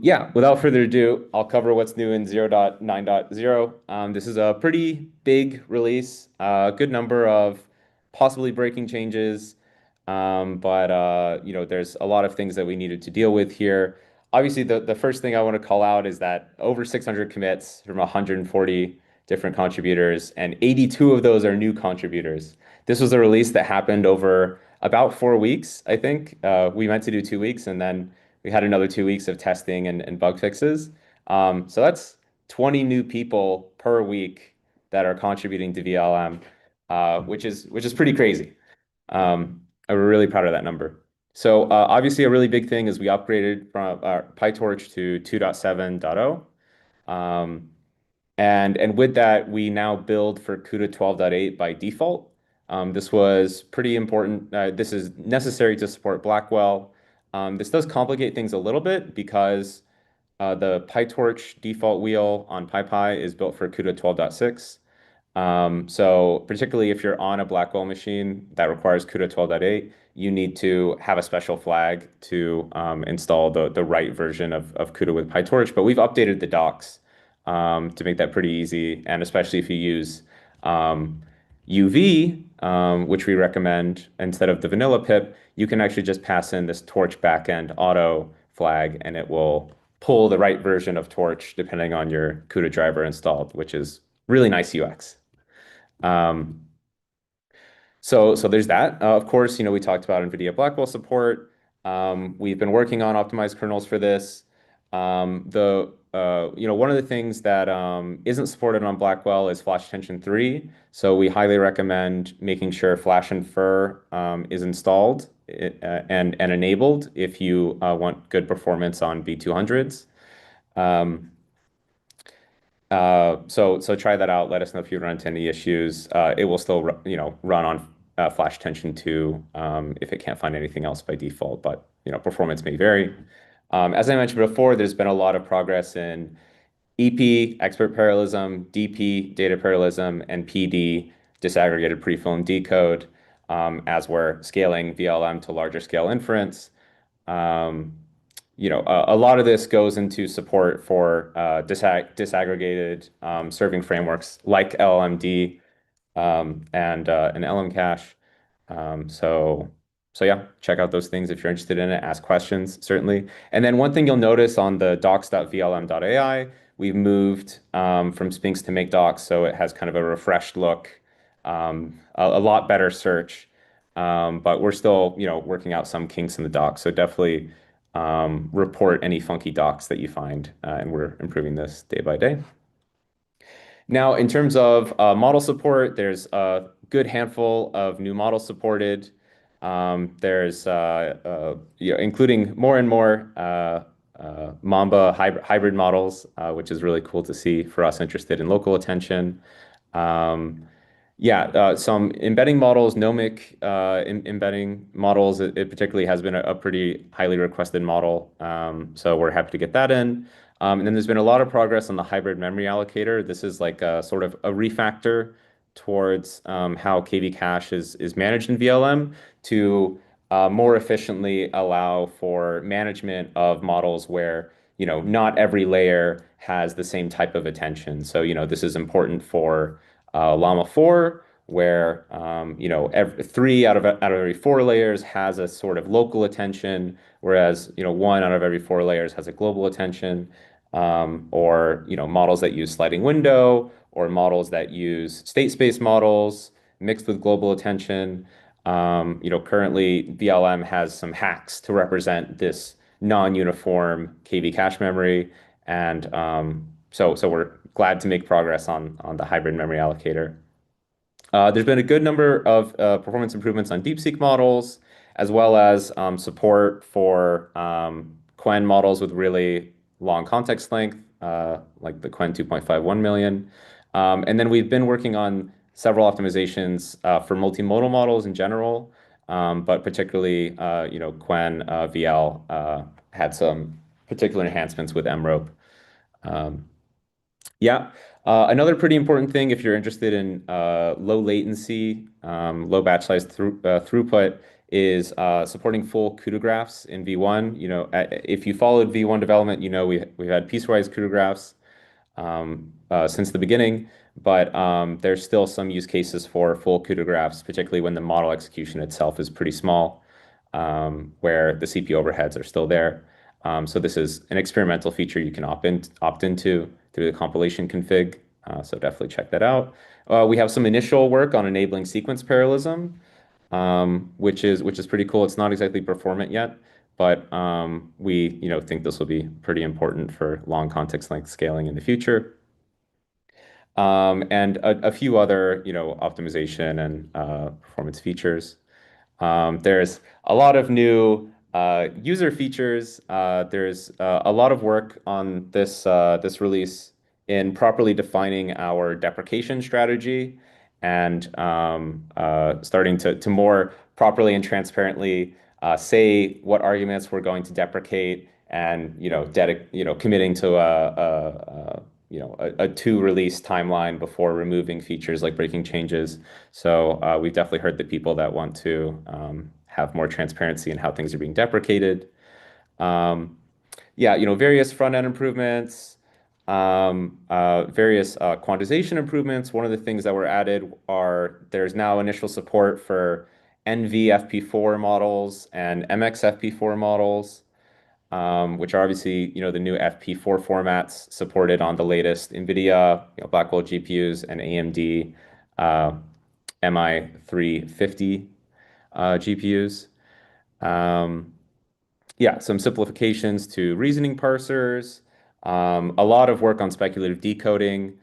Yeah, without further ado, I'll cover what's new in 0.9.0. This is a pretty big release, a good number of possibly breaking changes, but there's a lot of things that we needed to deal with here. Obviously, the first thing I want to call out is that over 600 commits from 140 different contributors, and 82 of those are new contributors. This was a release that happened over about 4 weeks, I think. We meant to do 2 weeks, and then we had another 2 weeks of testing and bug fixes. So that's 20 new people per week that are contributing to vLLM, which is pretty crazy. We're really proud of that number. So obviously a really big thing is we upgraded from PyTorch to 2.7.0. Um, and with that, we now build for CUDA 12.8 by default. This was pretty important. This is necessary to support Blackwell. This does complicate things a little bit because the PyTorch default wheel on PyPy is built for CUDA 12.6. So particularly if you're on a Blackwell machine that requires CUDA 12.8, you need to have a special flag to install the right version of CUDA with PyTorch. But we've updated the docs to make that pretty easy, and especially if you use UV, which we recommend instead of the vanilla pip, you can actually just pass in this Torch backend auto flag, and it will pull the right version of Torch depending on your CUDA driver installed, which is really nice UX. Um, so there's that. Of course, we talked about NVIDIA Blackwell support. We've been working on optimized kernels for this. One of the things that isn't supported on Blackwell is Flash Tension 3. So we highly recommend making sure Flash Infer is installed and enabled if you want good performance on B200s. Um, so try that out. Let us know if you run into any issues. It will still run on Flash Tension 2 if it can't find anything else by default, but performance may vary. As I mentioned before, there's been a lot of progress in EP, expert parallelism, DP, data parallelism, and PD, disaggregated prefill and decode, as we're scaling vLLM to larger scale inference. Um, a lot of this goes into support for disaggregated serving frameworks like LLMD and LM cache. Um, so, so yeah, check out those things if you're interested in it. Ask questions, certainly. And then one thing you'll notice on the docs.vlm.ai, we've moved from Sphinx to make docs, so it has kind of a refreshed look, a lot better search. But we're still, working out some kinks in the docs. So definitely report any funky docs that you find, and we're improving this day by day. Now, in terms of model support, there's a good handful of new models supported. There's including more and more Mamba hybrid models, which is really cool to see for us interested in local attention. Um, yeah, some embedding models, nomic embedding models, it particularly has been a pretty highly requested model. So we're happy to get that in. And then there's been a lot of progress on the hybrid memory allocator. This is like a sort of a refactor towards how KV cache is managed in vLLM to more efficiently allow for management of models where, not every layer has the same type of attention. So, this is important for Llama 4, where three out of every four layers has a sort of local attention, whereas one out of every four layers has a global attention, or models that use sliding window, or models that use state space models mixed with global attention. Currently vLLM has some hacks to represent this non-uniform KV cache memory, and so we're glad to make progress on the hybrid memory allocator. There's been a good number of performance improvements on DeepSeek models, as well as support for Qwen models with really long context length, like the Qwen 2.51 million. And then we've been working on several optimizations for multimodal models in general, but particularly, Qwen VL had some particular enhancements with MROPE. Um, yeah. Another pretty important thing, if you're interested in low latency, low batch size throughput, is supporting full CUDA graphs in V1. If you followed V1 development, we've had piecewise CUDA graphs since the beginning, but there's still some use cases for full CUDA graphs, particularly when the model execution itself is pretty small, where the CPU overheads are still there. So this is an experimental feature you can opt into through the compilation config. So definitely check that out. We have some initial work on enabling sequence parallelism, which is pretty cool. It's not exactly performant yet, but we think this will be pretty important for long context length scaling in the future. And a few other optimization and performance features. There's a lot of new user features. There's a lot of work on this release in properly defining our deprecation strategy and starting to more properly and transparently say what arguments we're going to deprecate and committing to a two release timeline before removing features like breaking changes. So we've definitely heard the people that want to have more transparency in how things are being deprecated. Various front-end improvements, various quantization improvements. One of the things that were added are there's now initial support for NVFP4 models and MXFP4 models, which are obviously the new FP4 formats supported on the latest NVIDIA Blackwell GPUs and AMD MI350 GPUs. Some simplifications to reasoning parsers, a lot of work on speculative decoding.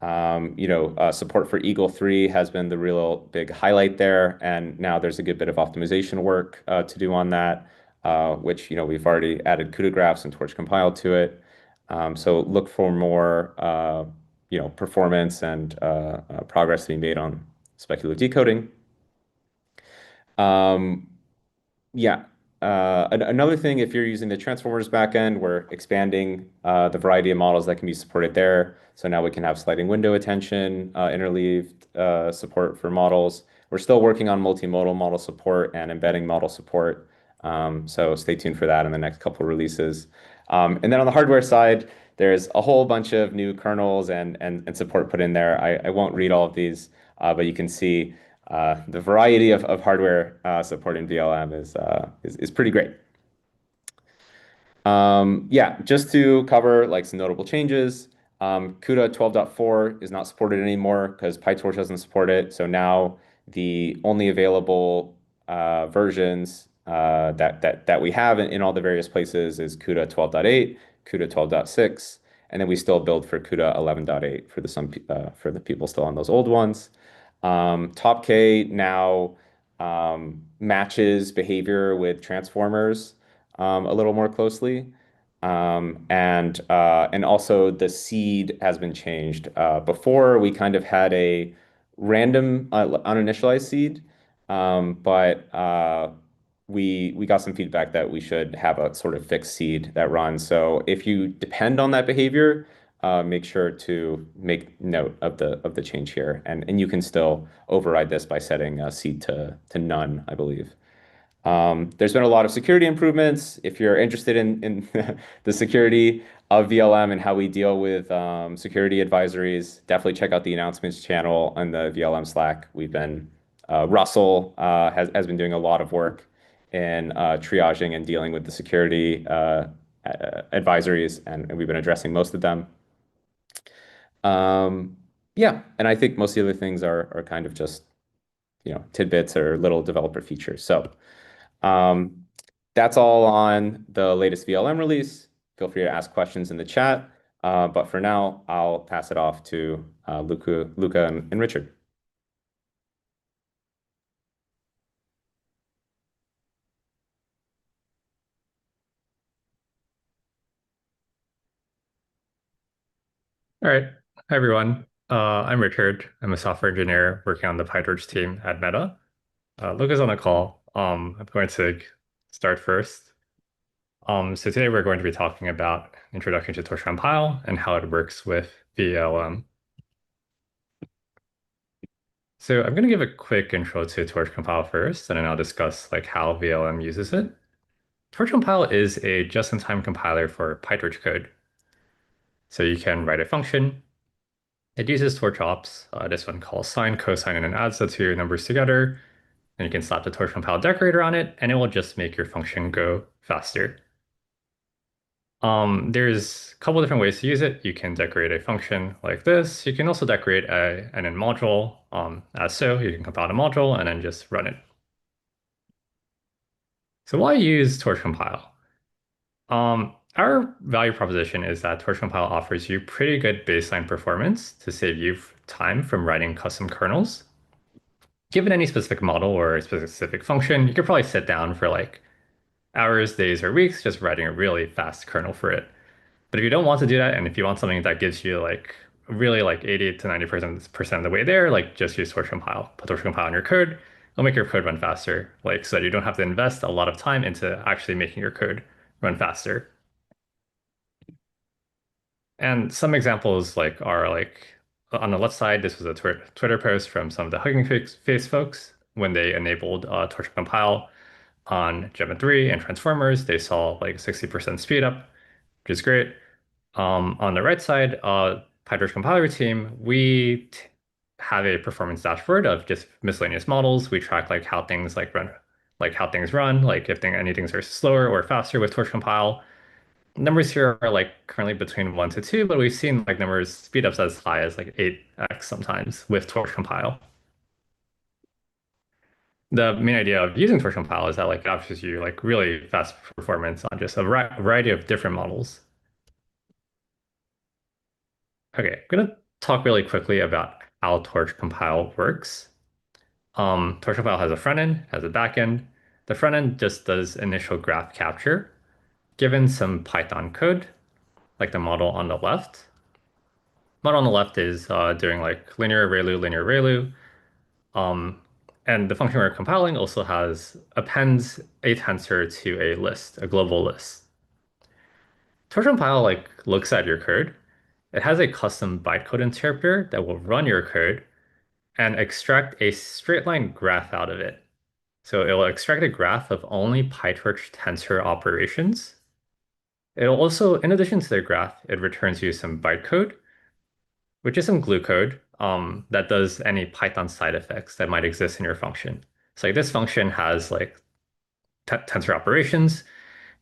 Support for Eagle 3 has been the real big highlight there, and now there's a good bit of optimization work to do on that, which we've already added CUDA graphs and torch.compile to it. So look for more performance and progress being made on speculative decoding. Um, yeah. Another thing, if you're using the transformers backend, we're expanding the variety of models that can be supported there. So now we can have sliding window attention, interleaved support for models. We're still working on multimodal model support and embedding model support. So stay tuned for that in the next couple of releases. And then on the hardware side, there's a whole bunch of new kernels and support put in there. I won't read all of these, but you can see the variety of hardware support in vLLM is pretty great. Just to cover like some notable changes, CUDA 12.4 is not supported anymore because PyTorch doesn't support it. So now the only available versions that we have in all the various places is CUDA 12.8, CUDA 12.6, and then we still build for CUDA 11.8 for the people still on those old ones. Top K now matches behavior with transformers a little more closely. And also the seed has been changed. Before we kind of had a random uninitialized seed, but we got some feedback that we should have a sort of fixed seed that runs. So if you depend on that behavior, make sure to make note of the change here, and you can still override this by setting seed to none, I believe. There's been a lot of security improvements. If you're interested in the security of vLLM and how we deal with security advisories, definitely check out the announcements channel on the vLLM Slack. Russell has been doing a lot of work in triaging and dealing with the security advisories, and we've been addressing most of them. And I think most of the other things are kind of just tidbits or little developer features. So that's all on the latest vLLM release. Feel free to ask questions in the chat. But for now, I'll pass it off to Luca and Richard. All right. Hi, everyone. I'm Richard. I'm a software engineer working on the PyTorch team at Meta. Luca's on the call. I'm going to start first. So today we're going to be talking about introduction to torch.compile and how it works with vLLM. So I'm going to give a quick intro to torch compile first, and then I'll discuss like how vLLM uses it. Torch compile is a just-in-time compiler for PyTorch code. So you can write a function. It uses torch ops. This one calls sine, cosine, and then adds the two numbers together. And you can slap the torch compile decorator on it, and it will just make your function go faster. There's a couple different ways to use it. You can decorate a function like this. You can also decorate an in module as so. You can compile the module and then just run it. So why use torch compile? Our value proposition is that torch compile offers you pretty good baseline performance to save you time from writing custom kernels. Given any specific model or a specific function, you could probably sit down for like hours, days, or weeks just writing a really fast kernel for it. But if you don't want to do that, and if you want something that gives you like really like 80 to 90% of the way there, like just use torch compile. Put torch compile in your code. It'll make your code run faster, like so that you don't have to invest a lot of time into actually making your code run faster. And some examples like are like on the left side, this was a Twitter post from some of the Hugging Face folks when they enabled torch compile on Gemma 3 and transformers. They saw like 60% speed up, which is great. On the right side, PyTorch compiler team, have a performance dashboard of just miscellaneous models. We track like how things like run, like how things run, like if any things are slower or faster with torch compile. Numbers here are like currently between 1 to 2, but we've seen like numbers speedups as high as like 8x sometimes with torch compile. The main idea of using torch compile is that like it offers you like really fast performance on just a variety of different models. Okay, I'm gonna talk really quickly about how Torch Compile works. Torch Compile has a front end, has a back end. The front end just does initial graph capture, given some Python code, like the model on the left. Model on the left is doing like linear ReLU, linear ReLU. Um, and the function we're compiling also appends a tensor to a list, a global list. Torch Compile like looks at your code. It has a custom bytecode interpreter that will run your code and extract a straight line graph out of it. So it will extract a graph of only PyTorch tensor operations. It'll also, in addition to the graph, it returns you some bytecode, which is some glue code that does any Python side effects that might exist in your function. So like this function has like tensor operations.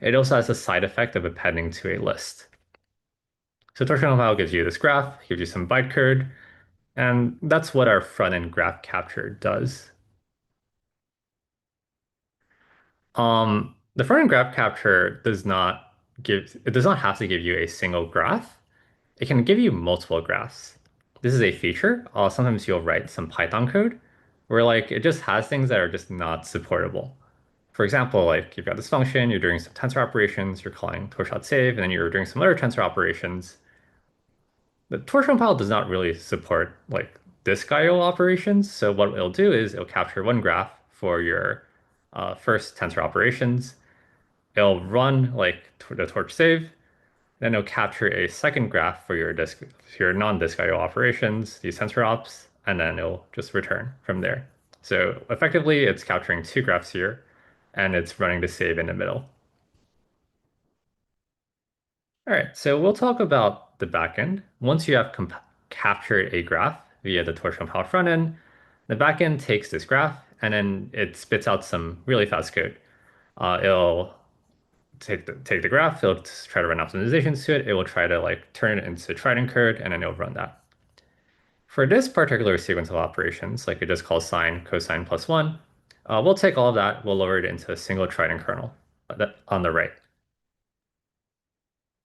It also has a side effect of appending to a list. So torsional file gives you this graph, gives you some bytecode, and that's what our front end graph capture does. The front-end graph capture does not have to give you a single graph. It can give you multiple graphs. This is a feature. Sometimes you'll write some Python code where like it just has things that are just not supportable. For example, like you've got this function, you're doing some tensor operations, you're calling torch.save, and then you're doing some other tensor operations. The torch compile does not really support like disk IO operations. So what it'll do is it'll capture one graph for your first tensor operations. It'll run like the torch save, then it'll capture a second graph for your non-disk IO operations, these tensor ops, and then it'll just return from there. So effectively, it's capturing two graphs here, and it's running the save in the middle. All right, so we'll talk about the backend. Once you have captured a graph via the torch compile front end, the backend takes this graph and then it spits out some really fast code. It'll take the graph, it'll try to run optimizations to it. It will try to like turn it into Trident code, and then it'll run that. For this particular sequence of operations, like it just calls sine, cosine plus one, we'll take all of that, we'll lower it into a single Trident kernel on the right.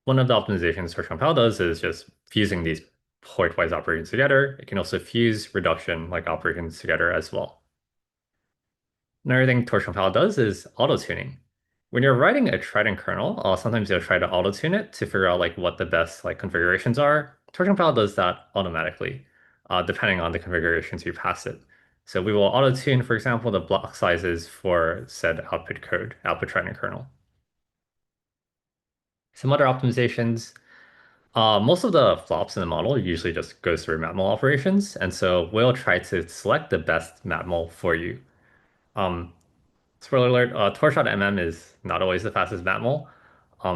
One of the optimizations Torch compile does is just fusing these pointwise operations together. It can also fuse reduction like operations together as well. Another thing Torch compile does is auto-tuning. When you're writing a Trident kernel, sometimes you'll try to auto-tune it to figure out like what the best like configurations are. Torch compile does that automatically, depending on the configurations you pass it. So we will auto-tune, for example, the block sizes for said output code, output Trident kernel. Some other optimizations. Most of the flops in the model usually just goes through matmul operations, and so we'll try to select the best matmul for you. Um, Spoiler alert, torch.mm is not always the fastest matmul.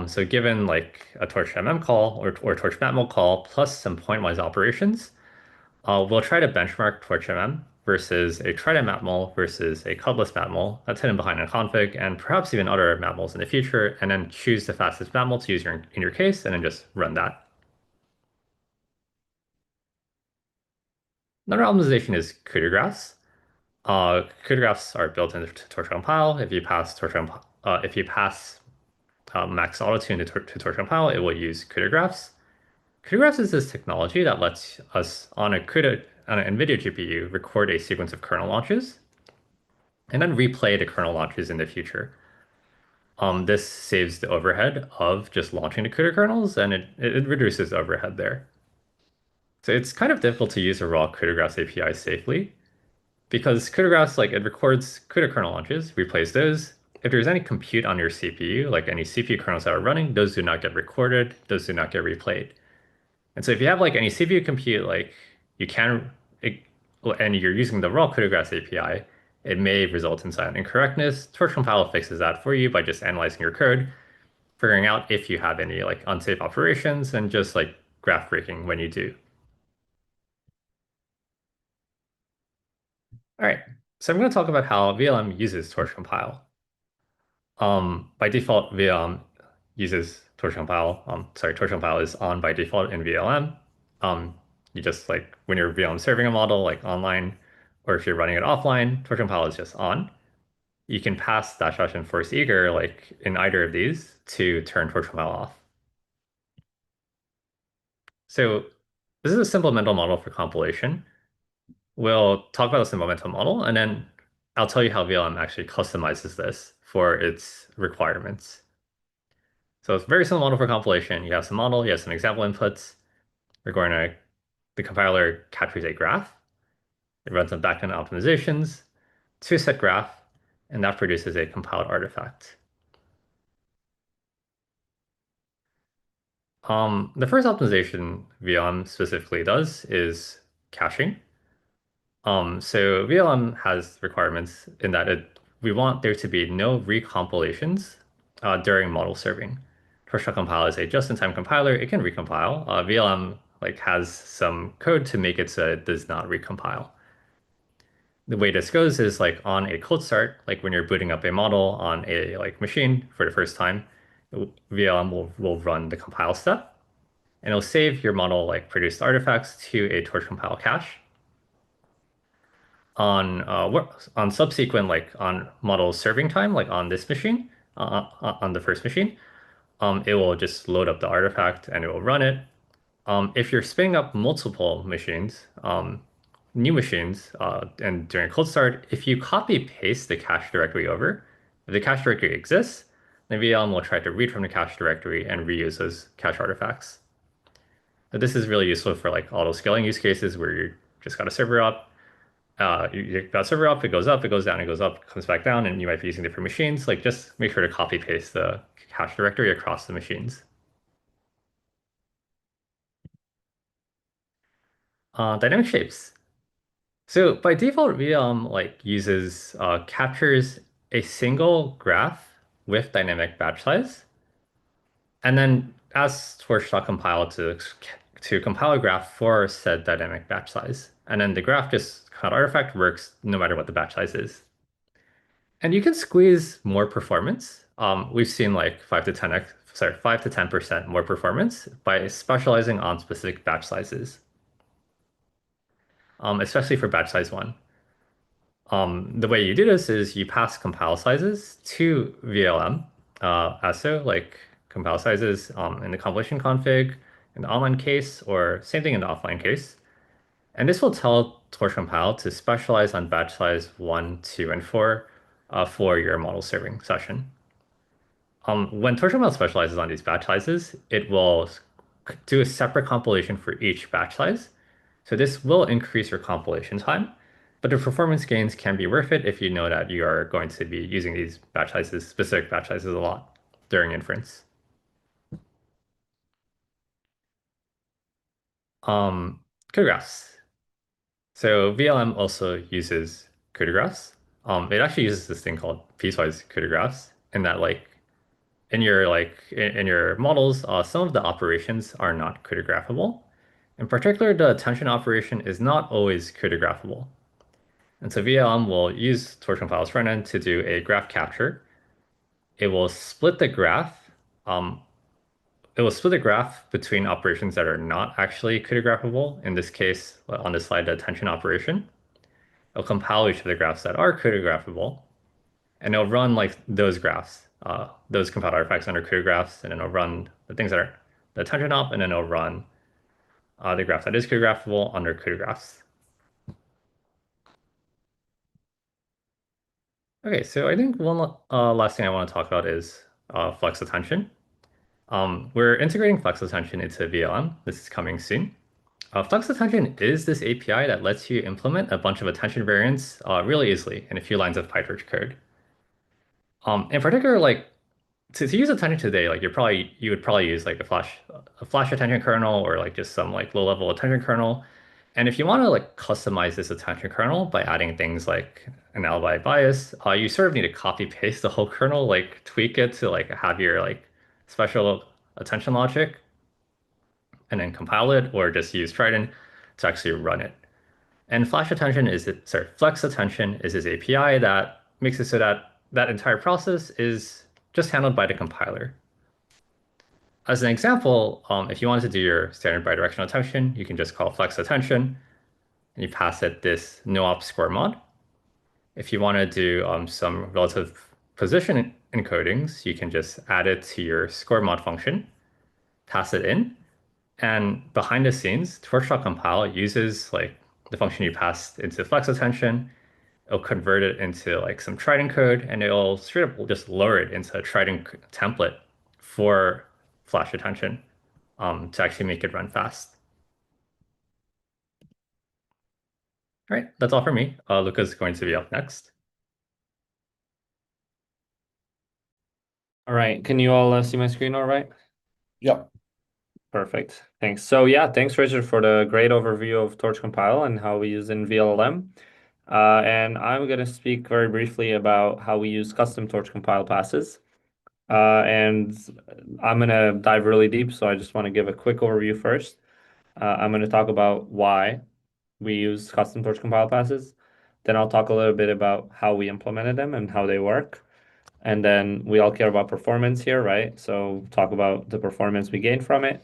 So given like a torch.mm call or torch matmul call plus some pointwise operations, we'll try to benchmark torch.mm versus a trident matmul versus a cutlass matmul that's hidden behind a config and perhaps even other matmuls in the future, and then choose the fastest matmul to use in your case and then just run that. Another optimization is CUDA graphs. CUDA graphs are built into torch.compile. If you pass max autotune to torch.compile, it will use CUDA graphs. CUDA graphs is this technology that lets us on an NVIDIA GPU record a sequence of kernel launches and then replay the kernel launches in the future. This saves the overhead of just launching the CUDA kernels, and it reduces the overhead there. So it's kind of difficult to use a raw CUDA graphs API safely, because CUDA graphs, like it records CUDA kernel launches, replays those. If there's any compute on your CPU, like any CPU kernels that are running, those do not get recorded, those do not get replayed. And so if you have like any CPU compute, like you can, it, and you're using the raw CUDA graphs API, it may result in silent incorrectness. Torch compile fixes that for you by just analyzing your code, figuring out if you have any like unsafe operations, and just like graph breaking when you do. All right, so I'm going to talk about how vLLM uses torch compile. By default, vLLM uses torch compile. Torch compile is on by default in vLLM. You just like when you're vLLM serving a model like online, or if you're running it offline, torch compile is just on. You can pass -- enforce eager like in either of these to turn torch compile off. So this is a simple mental model for compilation. We'll talk about this in momentum model, and then I'll tell you how vLLM actually customizes this for its requirements. So it's a very simple model for compilation. You have some model, you have some example inputs. The compiler captures a graph. It runs some backend optimizations to a set graph, and that produces a compiled artifact. The first optimization vLLM specifically does is caching. So vLLM has requirements in that we want there to be no recompilations during model serving. Torch.compile is a just-in-time compiler. It can recompile. vLLM like has some code to make it so it does not recompile. The way this goes is like on a cold start, like when you're booting up a model on a like machine for the first time, vLLM will run the compile step, and it'll save your model like produced artifacts to a torch compile cache. On subsequent like on model serving time, like on this machine, on the first machine, it will just load up the artifact and it will run it. If you're spinning up multiple machines, new machines, and during cold start, if you copy paste the cache directory over, if the cache directory exists, then vLLM will try to read from the cache directory and reuse those cache artifacts. So this is really useful for like auto scaling use cases where you just got a server up. You got a server up, it goes down, it goes up, comes back down, and you might be using different machines. Like just make sure to copy paste the cache directory across the machines. Dynamic shapes. So by default, vLLM like uses captures a single graph with dynamic batch size, and then asks torch.compile to compile a graph for said dynamic batch size. And then the graph just kind of artifact works no matter what the batch size is. And you can squeeze more performance. We've seen like 5 to 10% more performance by specializing on specific batch sizes, especially for batch size one. The way you do this is you pass compile sizes to vLLM. Also, like compile sizes in the compilation config, in the online case, or same thing in the offline case. And this will tell torch compile to specialize on batch size 1, 2, and 4 for your model serving session. When torch compile specializes on these batch sizes, it will do a separate compilation for each batch size. So this will increase your compilation time, but the performance gains can be worth it if you know that you are going to be using these batch sizes, specific batch sizes a lot during inference. code graphs. So vLLM also uses code graphs. It actually uses this thing called piecewise code graphs, in that in your models, some of the operations are not cryptographable. In particular, the attention operation is not always cryptographable. And so vLLM will use torch.compile's frontend to do a graph capture. It will split the graph. Um, it will split the graph between operations that are not actually cryptographable. In this case, on this slide, the attention operation. It'll compile each of the graphs that are cryptographable, and it'll run like those graphs, those compiled artifacts under cryptographs, and then it'll run the things that are the attention op, and then it'll run the graph that is cryptographable under cryptographs. Okay, so I think one last thing I want to talk about is flex attention. We're integrating flex attention into vLLM. This is coming soon. Flex attention is this API that lets you implement a bunch of attention variants really easily in a few lines of PyTorch code. In particular, like to use attention today, like you would probably use like a flash attention kernel, or like just some like low level attention kernel. And if you want to like customize this attention kernel by adding things like an alibi bias, you sort of need to copy paste the whole kernel, like tweak it to like have your like special attention logic, and then compile it, or just use Trident to actually run it. And flex attention is this API that makes it so that that entire process is just handled by the compiler. As an example, if you wanted to do your standard bidirectional attention, you can just call flex attention, and you pass it this no-op score mod. If you want to do some relative position encodings, you can just add it to your score mod function, pass it in, and behind the scenes, torch.compile uses like the function you passed into flex attention. It'll convert it into like some Trident code, and it'll straight up just lower it into a Trident template for flash attention to actually make it run fast. All right, that's all for me. Luca's going to be up next. All right, can you all see my screen all right? Yep. Perfect. Thanks. So yeah, thanks Richard for the great overview of Torch Compile and how we use in vLLM. And I'm going to speak very briefly about how we use custom Torch Compile passes. And I'm going to dive really deep, so I just want to give a quick overview first. I'm going to talk about why we use custom Torch Compile passes. Then I'll talk a little bit about how we implemented them and how they work. And then we all care about performance here, right? So talk about the performance we gain from it.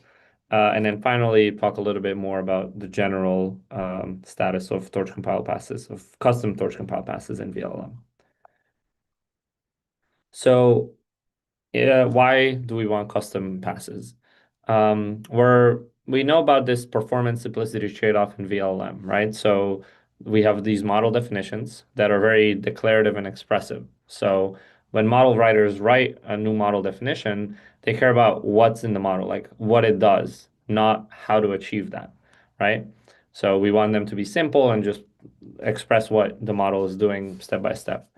And then finally, talk a little bit more about the general status of torch compile passes, of custom torch compile passes in vLLM. So why do we want custom passes? We know about this performance simplicity trade-off in vLLM, right? So we have these model definitions that are very declarative and expressive. So when model writers write a new model definition, they care about what's in the model, like what it does, not how to achieve that, right? So we want them to be simple and just express what the model is doing step by step.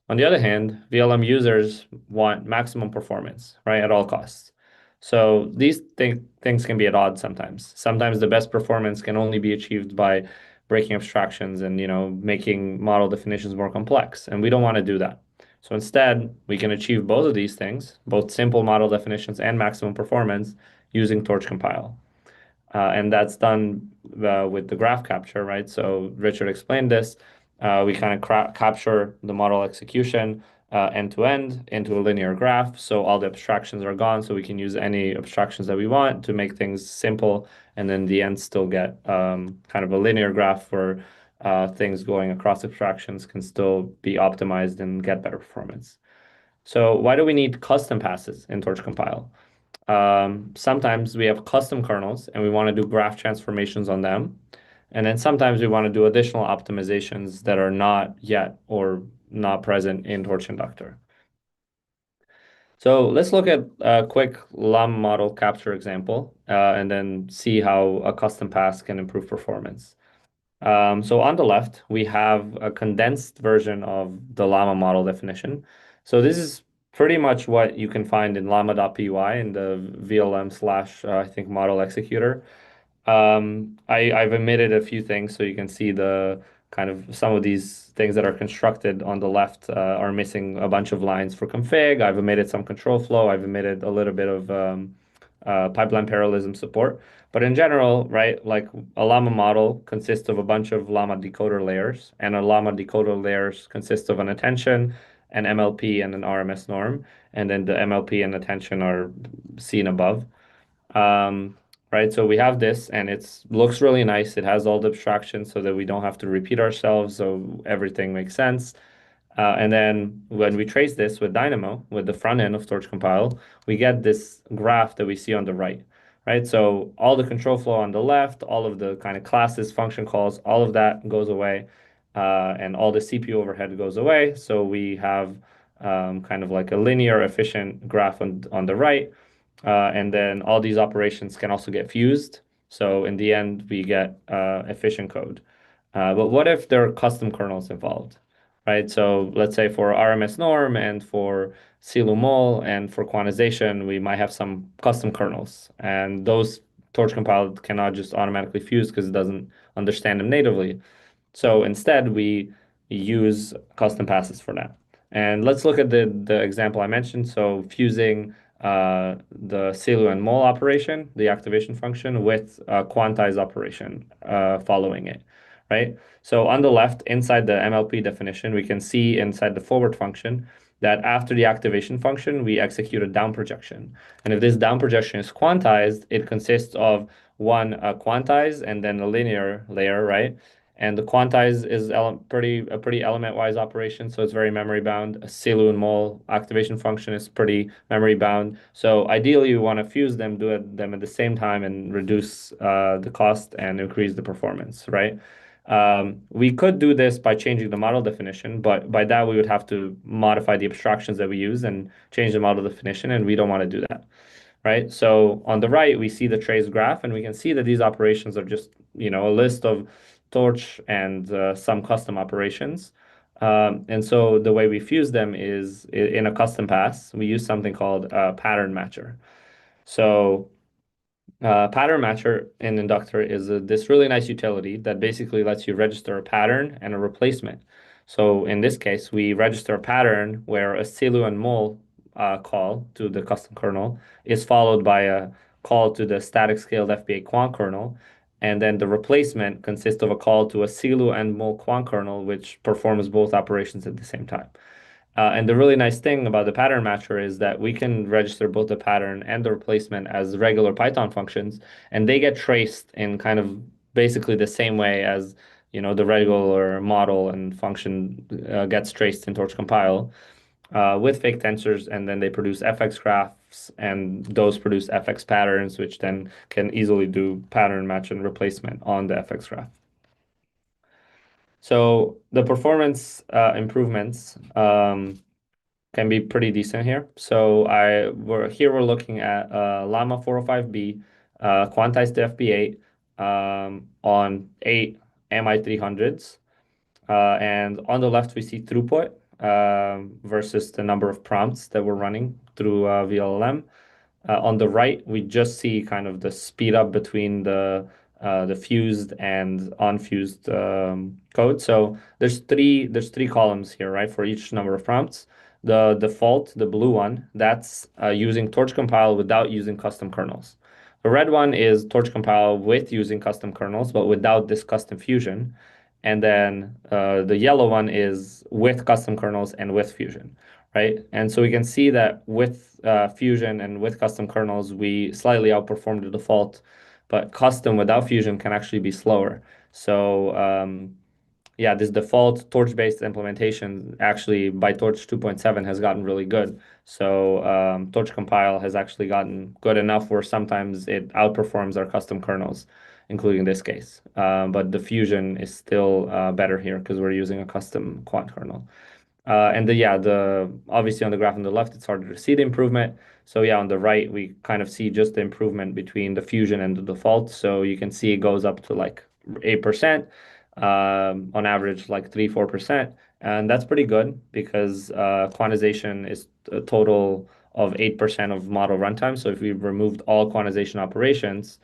On the other hand, vLLM users want maximum performance, right, at all costs. So these things can be at odds sometimes. Sometimes the best performance can only be achieved by breaking abstractions and making model definitions more complex, and we don't want to do that. So instead, we can achieve both of these things, both simple model definitions and maximum performance, using Torch Compile. And that's done with the graph capture, right? So Richard explained this. We kind of capture the model execution end to end into a linear graph. So all the abstractions are gone. So we can use any abstractions that we want to make things simple. And then the end still get kind of a linear graph where things going across abstractions can still be optimized and get better performance. So why do we need custom passes in Torch Compile? Sometimes we have custom kernels and we want to do graph transformations on them. And then sometimes we want to do additional optimizations that are not yet or not present in Torch Inductor. So let's look at a quick Llama model capture example and then see how a custom pass can improve performance. So on the left, we have a condensed version of the Llama model definition. So this is pretty much what you can find in llama.py in the vLLM / I think model executor. I've omitted a few things so you can see the kind of some of these things that are constructed on the left are missing a bunch of lines for config. I've omitted some control flow. I've omitted a little bit of pipeline parallelism support. But in general, right, like a Llama model consists of a bunch of Llama decoder layers, and a Llama decoder layers consist of an attention, an MLP, and an RMS norm. And then the MLP and attention are seen above. Um, right? So we have this and it looks really nice. It has all the abstractions so that we don't have to repeat ourselves. So everything makes sense. And then when we trace this with Dynamo, with the front end of Torch Compile, we get this graph that we see on the right, right? So all the control flow on the left, all of the kind of classes, function calls, all of that goes away. And all the CPU overhead goes away. So we have kind of like a linear efficient graph on the right. And then all these operations can also get fused. So in the end, we get efficient code. But what if there are custom kernels involved, right? So let's say for RMS norm and for CLU and for quantization, we might have some custom kernels. And those torch compiled cannot just automatically fuse because it doesn't understand them natively. So instead, we use custom passes for that. And let's look at the example I mentioned. So fusing the CELU and mol operation, the activation function, with a quantize operation following it, right? So on the left, inside the MLP definition, we can see inside the forward function that after the activation function, we execute a down projection. And if this down projection is quantized, it consists of one quantize and then a linear layer, right? And the quantize is a pretty element-wise operation, so it's very memory bound. A CELU and mol activation function is pretty memory bound. So ideally, you want to fuse them, them at the same time, and reduce the cost and increase the performance, right? We could do this by changing the model definition, but by that we would have to modify the abstractions that we use and change the model definition, and we don't want to do that, right? So on the right, we see the trace graph, and we can see that these operations are just, a list of torch and some custom operations. And so the way we fuse them is in a custom pass, we use something called a pattern matcher. So pattern matcher in Inductor is this really nice utility that basically lets you register a pattern and a replacement. So in this case, we register a pattern where a CELU and mol call to the custom kernel is followed by a call to the static scaled FBA quant kernel. And then the replacement consists of a call to a CELU and mol quant kernel, which performs both operations at the same time. And the really nice thing about the pattern matcher is that we can register both the pattern and the replacement as regular Python functions, and they get traced in kind of basically the same way as the regular model and function gets traced in Torch compile with fake tensors, and then they produce FX graphs, and those produce FX patterns, which then can easily do pattern match and replacement on the FX graph. So the performance improvements can be pretty decent here. So we're looking at Llama 405B, quantized to FP8 on 8 MI300s. And on the left, we see throughput versus the number of prompts that we're running through vLLM. On the right, we just see kind of the speed up between the fused and unfused code. So there's three columns here, right, for each number of prompts. The default, the blue one, that's using Torch compile without using custom kernels. The red one is Torch compile with using custom kernels, but without this custom fusion. And then the yellow one is with custom kernels and with fusion, right? And so we can see that with fusion and with custom kernels, we slightly outperform the default, but custom without fusion can actually be slower. So yeah, this default torch-based implementation actually by Torch 2.7 has gotten really good. So Torch compile has actually gotten good enough where sometimes it outperforms our custom kernels, including this case. But the fusion is still better here because we're using a custom quant kernel. And the obviously on the graph on the left, it's harder to see the improvement. So yeah, on the right, we kind of see just the improvement between the fusion and the default. So you can see it goes up to like 8%, on average, like 3-4%. And that's pretty good because quantization is a total of 8% of model runtime. So if we removed all quantization operations,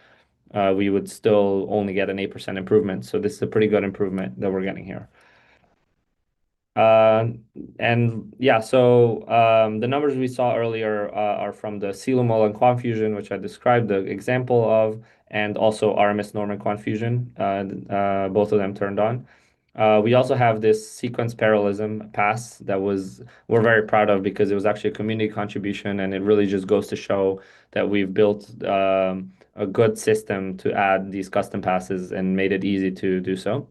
we would still only get an 8% improvement. So this is a pretty good improvement that we're getting here. And yeah, so the numbers we saw earlier are from the CLUML and QuantFusion, which I described the example of, and also RMS norm and QuantFusion, both of them turned on. We also have this sequence parallelism pass that we're very proud of because it was actually a community contribution, and it really just goes to show that we've built a good system to add these custom passes and made it easy to do so.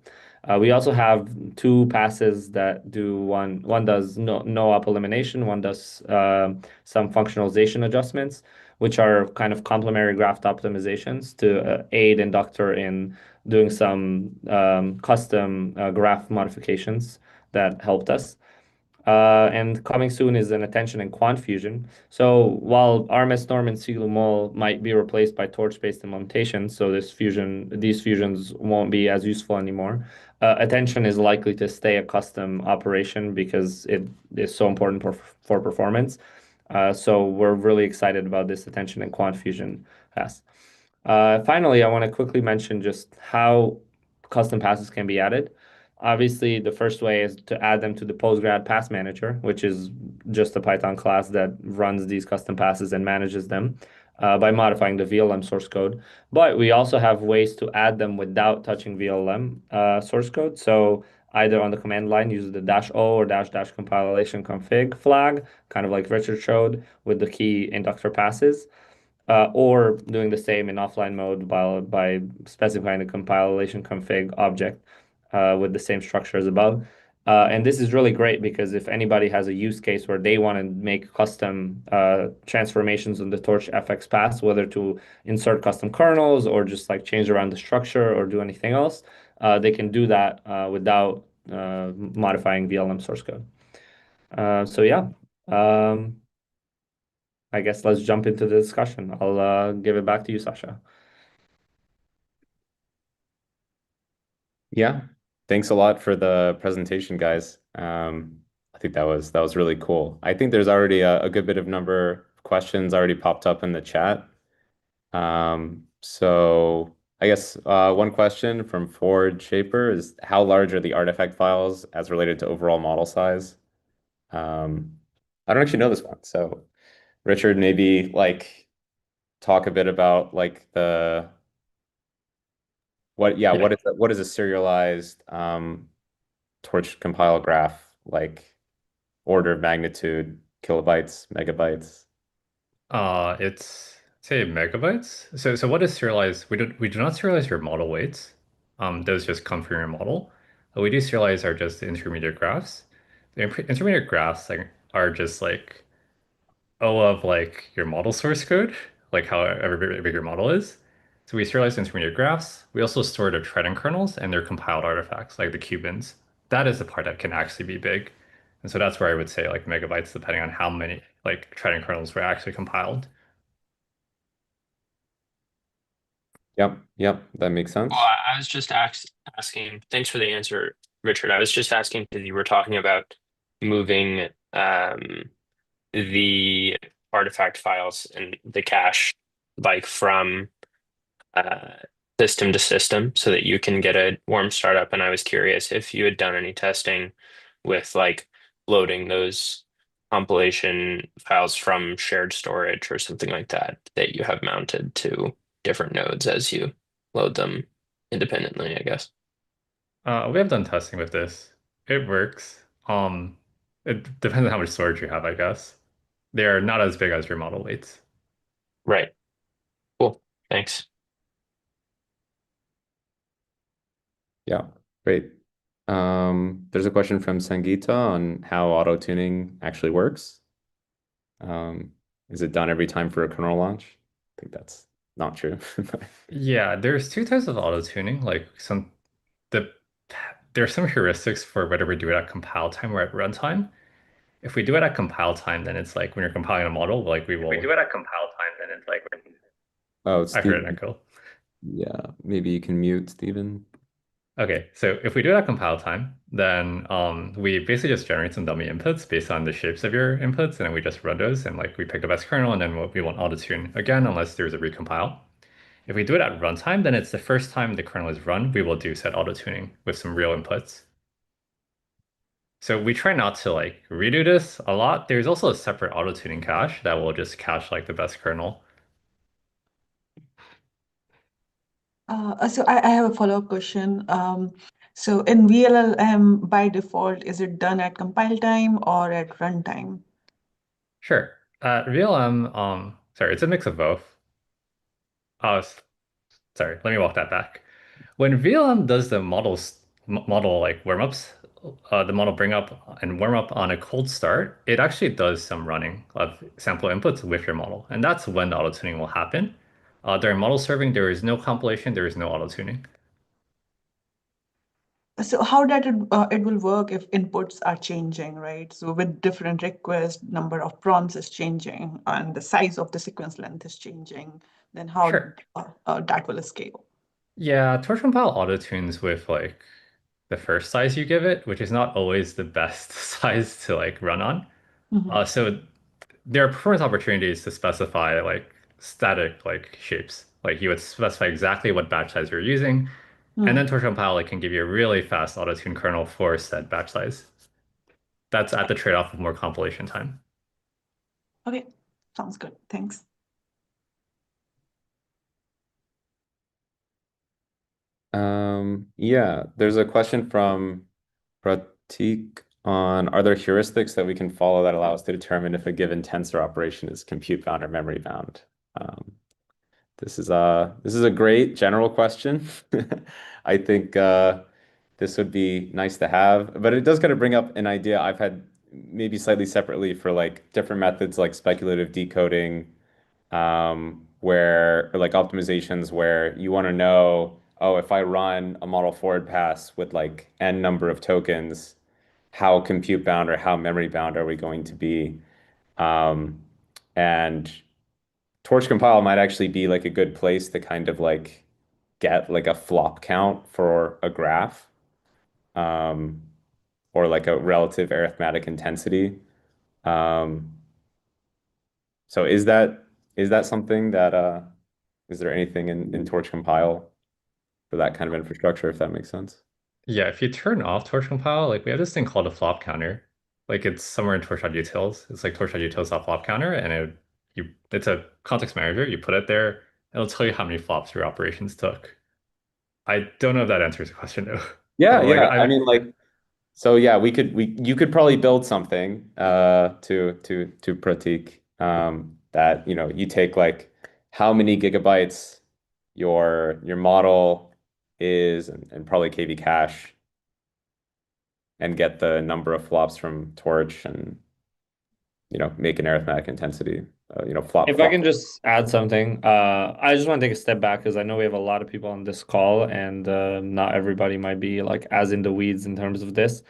We also have two passes that do one does no-op elimination, one does some functionalization adjustments, which are kind of complementary graph optimizations to aid Inductor in doing some custom graph modifications that helped us. And coming soon is an attention and quant fusion. So while RMS norm and CLUML might be replaced by torch-based implementation, so these fusions won't be as useful anymore. Attention is likely to stay a custom operation because it is so important for performance. So we're really excited about this attention and quant fusion pass. Finally, I want to quickly mention just how custom passes can be added. Obviously, the first way is to add them to the Postgrad Pass Manager, which is just a Python class that runs these custom passes and manages them by modifying the vLLM source code. But we also have ways to add them without touching vLLM source code. So either on the command line, use the -o or -- compilation config flag, kind of like Richard showed with the key inductor passes, or doing the same in offline mode by specifying the compilation config object with the same structure as above. And this is really great because if anybody has a use case where they want to make custom transformations on the Torch FX pass, whether to insert custom kernels or just like change around the structure or do anything else, they can do that without modifying vLLM source code. So yeah. I guess let's jump into the discussion. I'll give it back to you, Sasha. Yeah. Thanks a lot for the presentation, guys. I think that was really cool. I think there's already a good bit of number of questions already popped up in the chat. So I guess one question from Ford Shaper is how large are the artifact files as related to overall model size? I don't actually know this one. So Richard, maybe like talk a bit about like the Yeah. what is a serialized torch compile graph like order of magnitude, kilobytes, megabytes? It's say megabytes. So what is serialized? We do not serialize your model weights. Those just come from your model. What we do serialize are just the intermediate graphs. The intermediate graphs like are just like O of like your model source code, like however big your model is. So we serialize intermediate graphs. We also store the threading kernels and their compiled artifacts, like the cubins. That is the part that can actually be big. And so that's where I would say like megabytes, depending on how many like threading kernels were actually compiled. Yep, that makes Well, sense. I was just asking, thanks for the answer, Richard. I was just asking because you were talking about moving the artifact files and the cache like from uh, system to system so that you can get a warm startup. And I was curious if you had done any testing with like loading those compilation files from shared storage or something like that that you have mounted to different nodes as you load them independently, I guess. We have done testing with this. It works. It depends on how much storage you have, I guess. They are not as big as your model weights. Right. Cool. Thanks. Yeah, great. There's a question from Sangeeta on how auto-tuning actually works. Is it done every time for a kernel launch? I think that's not true. Yeah, there's two types of auto tuning. Like the there are some heuristics for whether we do it at compile time or at runtime. If we do it at compile time, then it's like when you're compiling a model, like we If we will. do it at compile time, then it's like Oh, I heard an Stephen. echo. Yeah, maybe you can mute Stephen. Okay, so if we do it at compile time, then we basically just generate some dummy inputs based on the shapes of your inputs, and then we just run those, and like we pick the best kernel, and then we won't auto tune again unless there's a recompile. If we do it at runtime, then it's the first time the kernel is run, we will do set auto tuning with some real inputs. So we try not to like redo this a lot. There's also a separate auto tuning cache that will just cache like the best kernel. So I have a follow-up question. So in vLLM, by default, is it done at compile time or at runtime? Sure. VLM, sorry, it's a mix of both. Sorry, let me walk that back. When VLM does the model like warm ups, the model bring up and warm up on a cold start, it actually does some running of sample inputs with your model, and that's when the auto tuning will happen. During model serving, there is no compilation, there is no auto tuning. So how that it will work if inputs are changing, right? So with different requests, number of prompts is changing, and the size of the sequence length is changing, then how Sure. that will scale? Yeah, torch.compile auto tunes with like the first size you give it, which is not always the best size to like run on. Mhm. So there are performance opportunities to specify like static like shapes. Like you would specify exactly what batch size you're using, and then Mm. torch compile like, can give you a really fast auto-tune kernel for said batch size. That's at the trade-off of more compilation time. Okay, sounds good. Thanks. Yeah, there's a question from Pratik on, are there heuristics that we can follow that allow us to determine if a given tensor operation is compute bound or memory bound? Um, this is a great general question. I think this would be nice to have, but it does kind of bring up an idea I've had maybe slightly separately for like different methods like speculative decoding, where or like optimizations where you want to know, oh, if I run a model forward pass with like n number of tokens, how compute bound or how memory bound are we going to be? Um, and torch compile might actually be like a good place to kind of like get like a flop count for a graph, um, or like a relative arithmetic intensity. Um, so is that something that is there anything in torch compile for that kind of infrastructure, if that makes sense? Yeah, if you turn off torch compile, like we have this thing called a flop counter. Like it's somewhere in torch.utils. It's like torch.utils.flop counter, and it's a context manager. You put it there, it'll tell you how many flops your operations took. I don't know if that answers the question though. Yeah, Like yeah. I I mean, like, so yeah, we you could probably build something to Pratik, that you know you take like how many gigabytes your model is and probably KV cache and get the number of flops from Torch and you know make an arithmetic intensity, you know, If I flop. can just add something, I just want to take a step back because I know we have a lot of people on this call, and not everybody might be like as in the weeds in terms of this.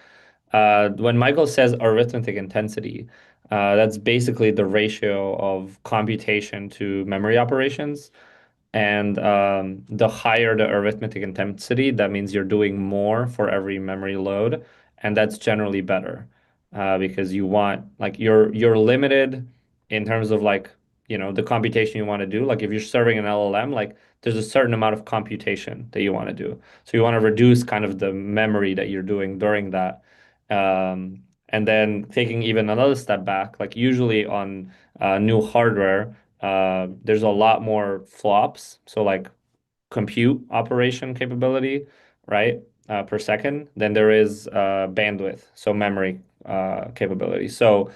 When Michael says arithmetic intensity, that's basically the ratio of computation to memory operations. And the higher the arithmetic intensity, that means you're doing more for every memory load, and that's generally better because you want like you're limited in terms of like the computation you want to do. Like if you're serving an LLM, like there's a certain amount of computation that you want to do. So you want to reduce kind of the memory that you're doing during that. And then taking even another step back, like usually on new hardware there's a lot more flops, so like compute operation capability, right, per second, than there is bandwidth, so memory capability. So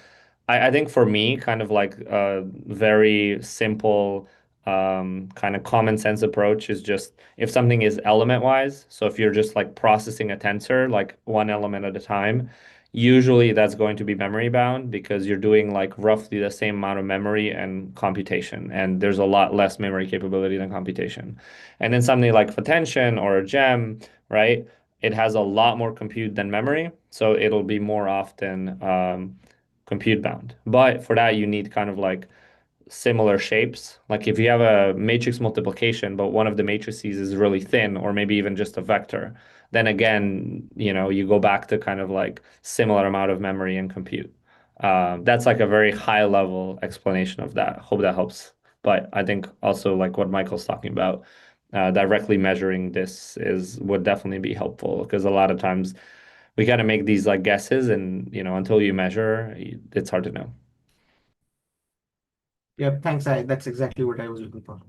I think for me, kind of like a very simple, kind of common sense approach is just if something is element wise, so if you're just like processing a tensor, like one element at a time, usually that's going to be memory bound because you're doing like roughly the same amount of memory and computation, and there's a lot less memory capability than computation. And then something like attention or a gem, right? It has a lot more compute than memory, so it'll be more often compute bound. But for that, you need kind of like similar shapes. Like if you have a matrix multiplication, but one of the matrices is really thin, or maybe even just a vector, then again, you go back to kind of like similar amount of memory and compute. That's like a very high level explanation of that. Hope that helps But I think also like what Michael's talking about, directly measuring this would definitely be helpful because a lot of times we kind of make these like guesses and until you measure, it's hard to know. Yeah, thanks. That's exactly what I was looking for.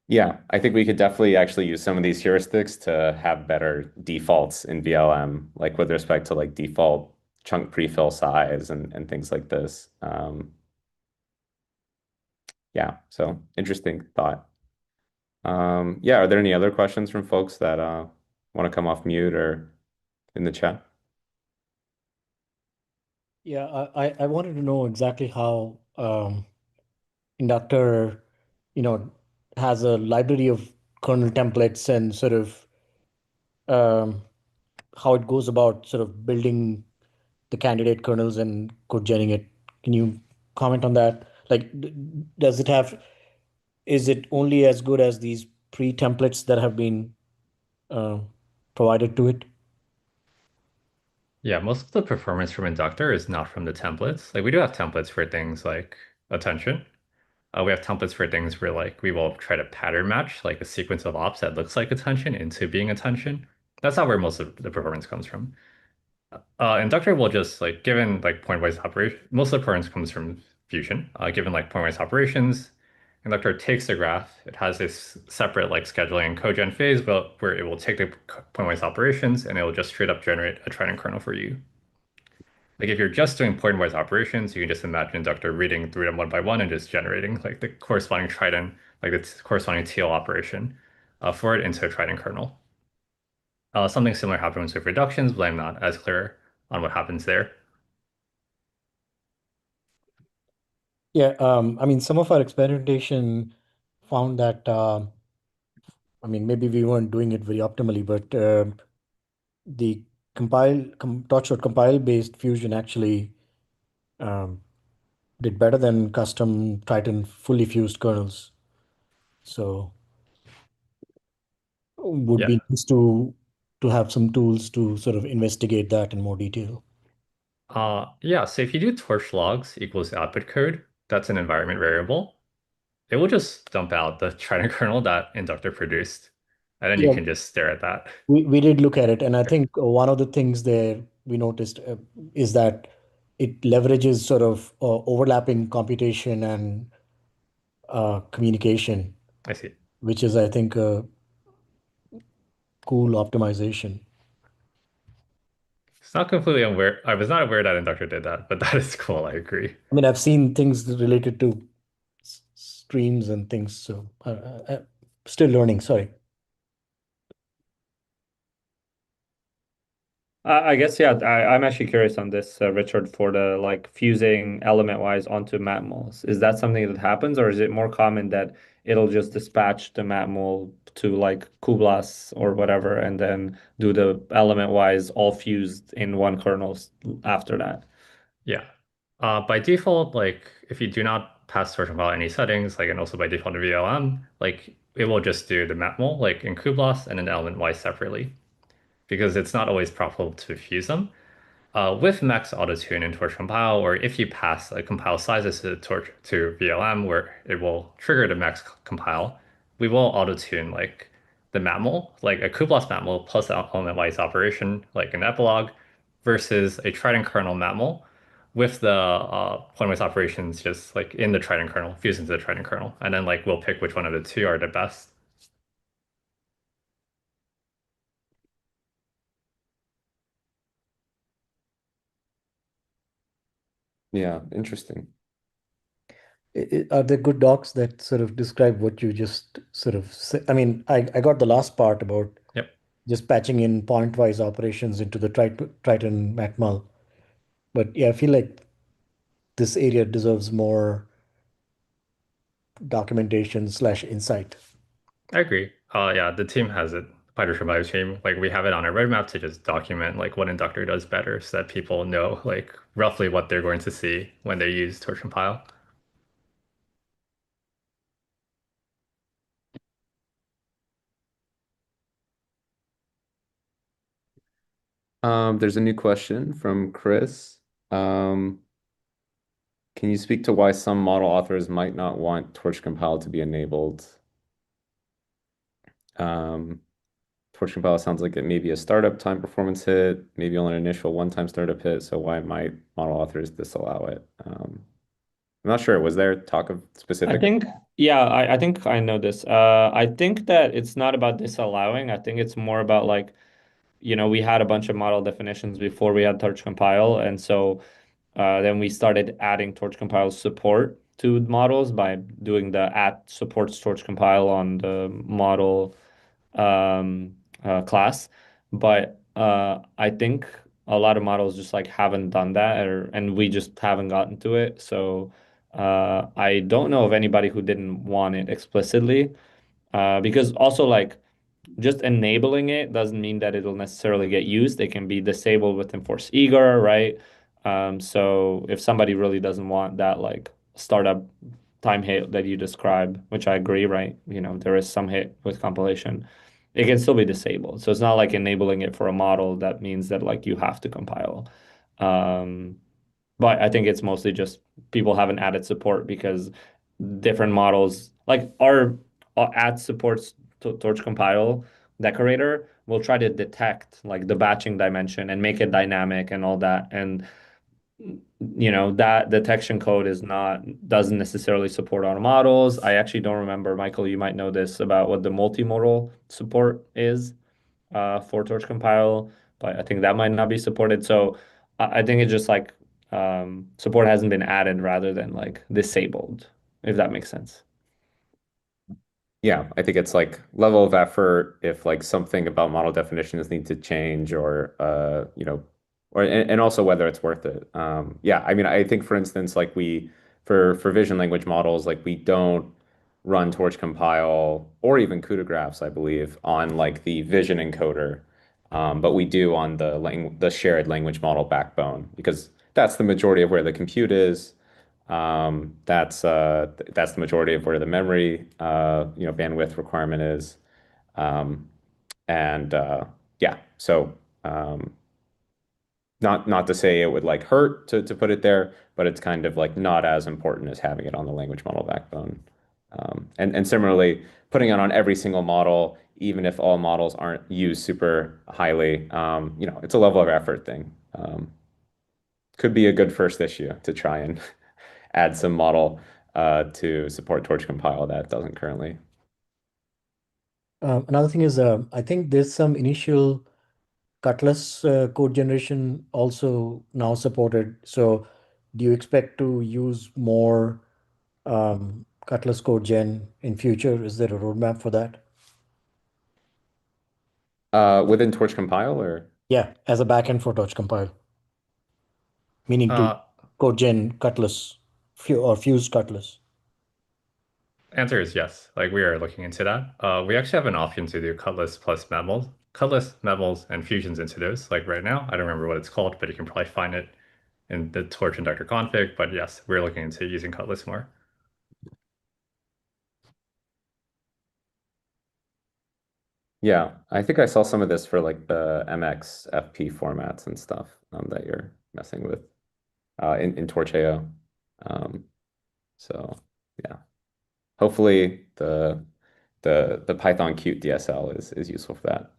Yeah, I think we could definitely actually use some of these heuristics to have better defaults in vLLM, like with respect to like default chunk prefill size and things like this. Yeah, so interesting thought. Yeah, are there any other questions from folks that want to come off mute or in the chat? Yeah, I wanted to know exactly how Inductor, has a library of kernel templates and sort of um, how it goes about sort of building the candidate kernels and code genning it. Can you comment on that? Like, does it have, is it only as good as these pre-templates that have been uh, provided to it? Yeah, most of the performance from Inductor is not from the templates. Like we do have templates for things like attention. We have templates for things where like we will try to pattern match like a sequence of ops that looks like attention into being attention. That's not where most of the performance comes from. Inductor will just like given like point-wise operation, most of the performance comes from Fusion. Given like point-wise operations, Inductor takes the graph. It has this separate like scheduling and cogen phase, but where it will take the point-wise operations and it will just straight up generate a Trident kernel for you. Like if you're just doing point-wise operations, you can just imagine Inductor reading through them one by one and just generating like the corresponding Trident, like the corresponding TL operation for it into a Trident kernel. Something similar happens with reductions, but I'm not as clear on what happens there. Yeah, I mean, some of our experimentation found that, I mean, maybe we weren't doing it very optimally, but the torch.compile based fusion actually um, did better than custom Triton fully fused kernels. So would Yeah. be nice to have some tools to sort of investigate that in more detail. Yeah, so if you do torch logs equals output code, that's an environment variable. It will just dump out the Trident kernel that Inductor produced, and then you Yeah, can just stare at that. we did look at it, and I think one of the things there we noticed is that it leverages sort of overlapping computation and communication, I see. which is, I think, a cool optimization. It's not completely aware. I was not aware that Inductor did that, but that is cool. I agree. I mean, I've seen things related to streams and things, so still learning. Sorry. I guess, yeah, I'm actually curious on this, Richard, for the like fusing element-wise onto matmals. Is that something that happens, or is it more common that it'll just dispatch the matmal to like kublas or whatever, and then do the element-wise all fused in one kernel after that? Yeah. By default, like if you do not pass torch compile any settings, like and also by default in vLLM, like it will just do the mapmul like in kublas and then element wise separately because it's not always profitable to fuse them. With max autotune in torch compile, or if you pass compile sizes to torch to vLLM where it will trigger the max compile, we will autotune like the mapmul, like a kublas mapmul plus element wise operation, like an epilogue, versus a Trident kernel mapmul with the point-wise operations just like in the Trident kernel, fused into the Trident kernel, and then like we'll pick which one of the two are the best. Yeah, interesting. Are there good docs that sort of describe what you just sort of say? I mean, I got the last part about Yep. just patching in point-wise operations into the Triton MacMul. But yeah, I feel like this area deserves more documentation slash insight. I agree. Yeah, the team has it. PyTorch Revive team, like we have it on our roadmap to just document like what Inductor does better so that people know like roughly what they're going to see when they use torch compile. There's a new question from Chris. Um, Can you speak to why some model authors might not want torch compile to be enabled? Um, torch compile sounds like it may be a startup time performance hit, maybe only an initial one-time startup hit. So why might model authors disallow it? I'm not sure. Was there talk of I specific? think, yeah, I think I know this. I think that it's not about disallowing. I think it's more about like, we had a bunch of model definitions before we had Torch Compile, and so then we started adding Torch Compile support to models by doing the at supports Torch Compile on the model class. But I think a lot of models just like haven't done that, and we just haven't gotten to it. So I don't know of anybody who didn't want it explicitly, because also like just enabling it doesn't mean that it'll necessarily get used. It can be disabled with enforce eager, right? So if somebody really doesn't want that like startup time hit that you describe, which I agree, right? There is some hit with compilation. It can still be disabled. So it's not like enabling it for a model that means that like you have to compile. Um, but I think it's mostly just people haven't added support because different models, like our add supports Torch Compile decorator will try to detect like the batching dimension and make it dynamic and all that. And that detection code doesn't necessarily support our models. I actually don't remember, Michael, you might know this about what the multimodal support is for Torch Compile, but I think that might not be supported. So I think it's just like support hasn't been added rather than like disabled, if that makes sense. Yeah, I think it's like level of effort if like something about model definitions need to change or or and also whether it's worth it. Yeah, I mean I think for instance like we for vision language models like we don't run torch compile or even CUDA graphs I believe on like the vision encoder. But we do on the shared language model backbone because that's the majority of where the compute is. That's the majority of where the memory bandwidth requirement is. Um, and yeah, so um, not to say it would like hurt to put it there, but it's kind of like not as important as having it on the language model backbone. And similarly, putting it on every single model, even if all models aren't used super highly, it's a level of effort thing. Could be a good first issue to try and add some model to support torch compile that doesn't currently. Another thing is, I think there's some initial Cutlass code generation also now supported. So, do you expect to use more Cutlass code gen in future? Is there a roadmap for that? Within torch compile or Yeah, as a backend for Torch compile, meaning to Uh, code gen Cutlass or fuse Cutlass. Answer is yes. Like we are looking into that. We actually have an option to do Cutlass plus Mevels, Cutlass, Mevels, and fusions into those. Like right now, I don't remember what it's called, but you can probably find it in the Torch inductor config. But yes, we're looking into using Cutlass more. yeah, I think I saw some of this for like the MX FP formats and stuff that you're messing with in Torch.io. Um, so yeah, hopefully the Python Qt DSL is useful for that.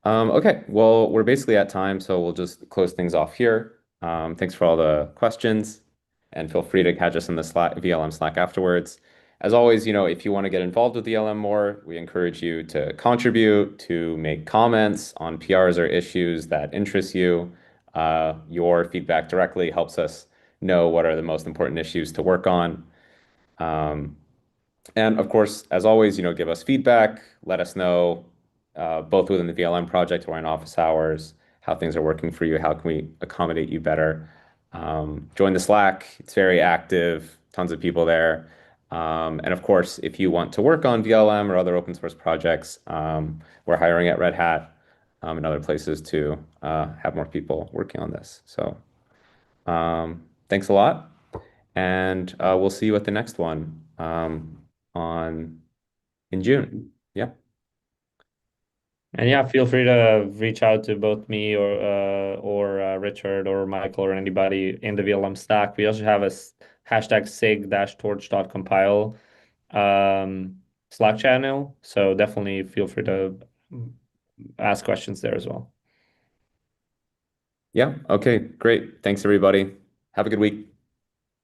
Okay, well, we're basically at time, so we'll just close things off here. Thanks for all the questions, and feel free to catch us in the Slack, vLLM Slack afterwards. As always, if you want to get involved with VLM more, we encourage you to contribute, to make comments on PRs or issues that interest you. Your feedback directly helps us know what are the most important issues to work on. Um, and of course, as always, give us feedback, let us know both within the VLM project or in office hours, how things are working for you, how can we accommodate you better. Join the Slack, it's very active, tons of people there. And of course, if you want to work on VLM or other open source projects, we're hiring at Red Hat and other places to have more people working on this. So thanks a lot, and we'll see you at the next one on in June. Yeah. And yeah, feel free to reach out to both me or Richard or Michael or anybody in the vLLM stack. We also have a hashtag sig-torch.compile Slack channel. So definitely feel free to ask questions there as well. Yeah. Okay. Great. Thanks, everybody. Have a good week.